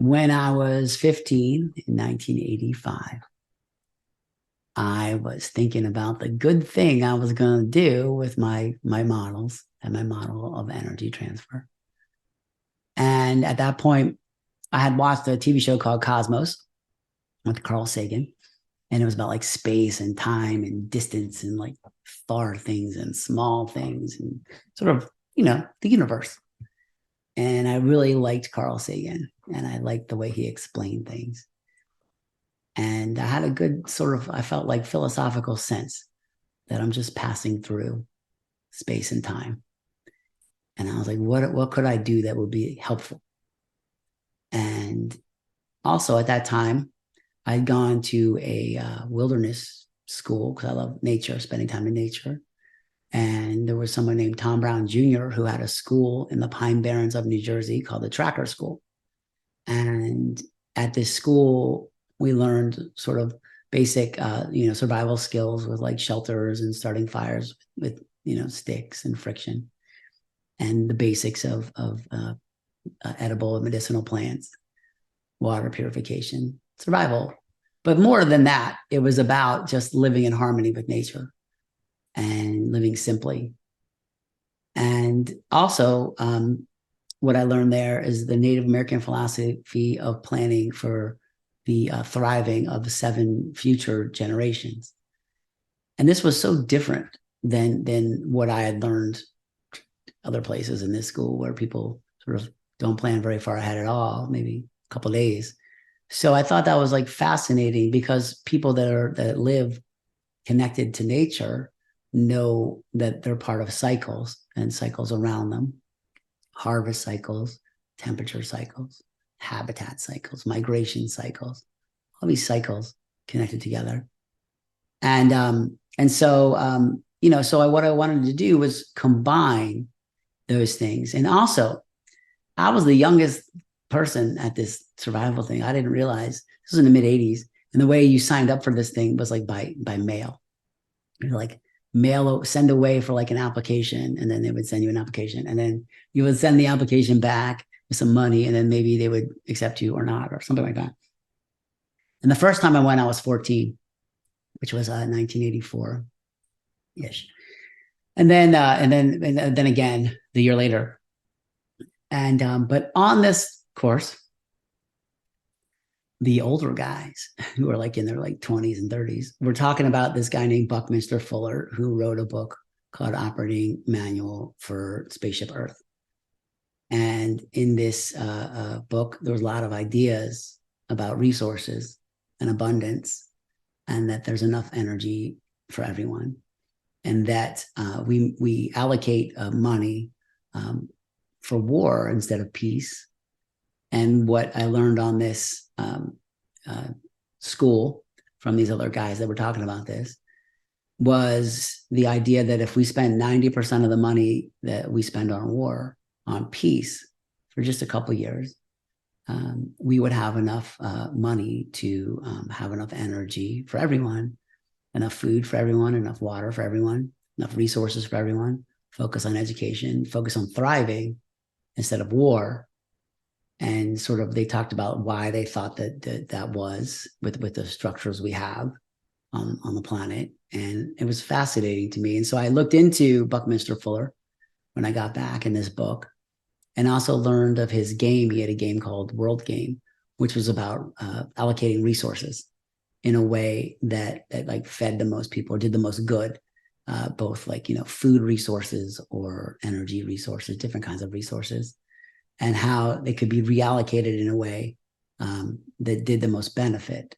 When I was 15 in 1985, I was thinking about the good thing I was going to do with my models and my model of energy transfer. And at that point, I had watched a TV show called Cosmos with Carl Sagan, and it was about like space and time and distance and like far things and small things and sort of, the universe. And I really liked Carl Sagan, and I liked the way he explained things. And I had a good sort of, I felt like philosophical sense that I'm just passing through space and time. And I was like, what could I do that would be helpful? And also at that time, I'd gone to a wilderness school because I love nature, spending time in nature. And there was someone named Tom Brown Jr. who had a school in the Pine Barrens of New Jersey called the Tracker School. And at this school, we learned sort of basic, survival skills with like shelters and starting fires with, sticks and friction, and the basics of edible and medicinal plants, water purification, survival. But more than that, it was about just living in harmony with nature and living simply. And also, what I learned there is the Native American philosophy of planning for the thriving of 7 future generations. And this was so different than what I had learned other places in this school, where people sort of don't plan very far ahead at all, maybe a couple of days. So I thought that was like fascinating, because people that live connected to nature know that they're part of cycles and cycles around them, harvest cycles, temperature cycles, habitat cycles, migration cycles, all these cycles connected together. So what I wanted to do was combine those things. And also, I was the youngest person at this survival thing. I didn't realize this was in the mid 80s. And the way you signed up for this thing was like by mail. Like send away for like an application, and then they would send you an application, and then you would send the application back with some money, and then maybe they would accept you or not, or something like that. And the first time I went, I was 14, which was 1984 ish. And then again the year later. But on this course, the older guys who are like in their like 20s and 30s, we're talking about this guy named Buckminster Fuller, who wrote a book called Operating Manual for Spaceship Earth. And in this book, there was a lot of ideas about resources and abundance, and that there's enough energy for everyone, and that we allocate money for war instead of peace. And what I learned on this school from these other guys that were talking about this was the idea that if we spend 90% of the money that we spend on war on peace for just a couple of years, we would have enough money to have enough energy for everyone, enough food for everyone, enough water for everyone, enough resources for everyone, focus on education, focus on thriving instead of war. And sort of they talked about why they thought that was with the structures we have on the planet. And it was fascinating to me. And so I looked into Buckminster Fuller when I got back in this book, and also learned of his game. He had a game called World Game, which was about allocating resources in a way that like fed the most people or did the most good, both like, food resources or energy resources, different kinds of resources, and how they could be reallocated in a way that did the most benefit.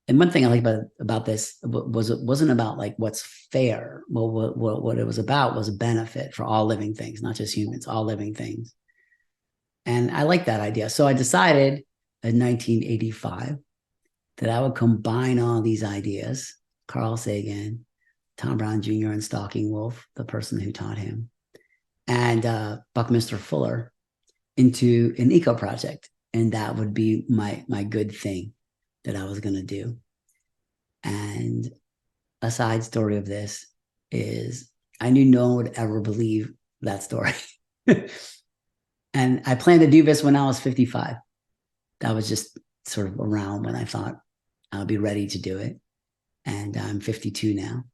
And one thing I like about this was it wasn't about like what's fair. Well, what it was about was benefit for all living things, not just humans, all living things. And I like that idea. So I decided in 1985 that I would combine all these ideas, Carl Sagan, Tom Brown Jr., and Stalking Wolf, the person who taught him, and Buckminster Fuller, into an eco project. And that would be my good thing that I was going to do. And a side story of this is I knew no one would ever believe that story. And I planned to do this when I was 55. that was just sort of around when I thought I'll be ready to do it. And I'm 52 now.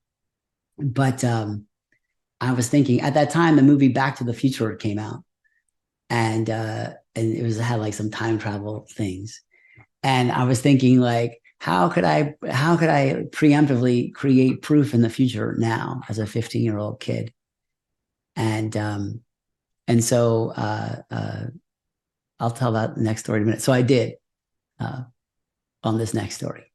But I was thinking at that time, the movie Back to the Future came out, and it had like some time travel things. And I was thinking like, how could I preemptively create proof in the future now as a 15-year-old kid? And and so I'll tell that next story in a minute. So I did on this next story.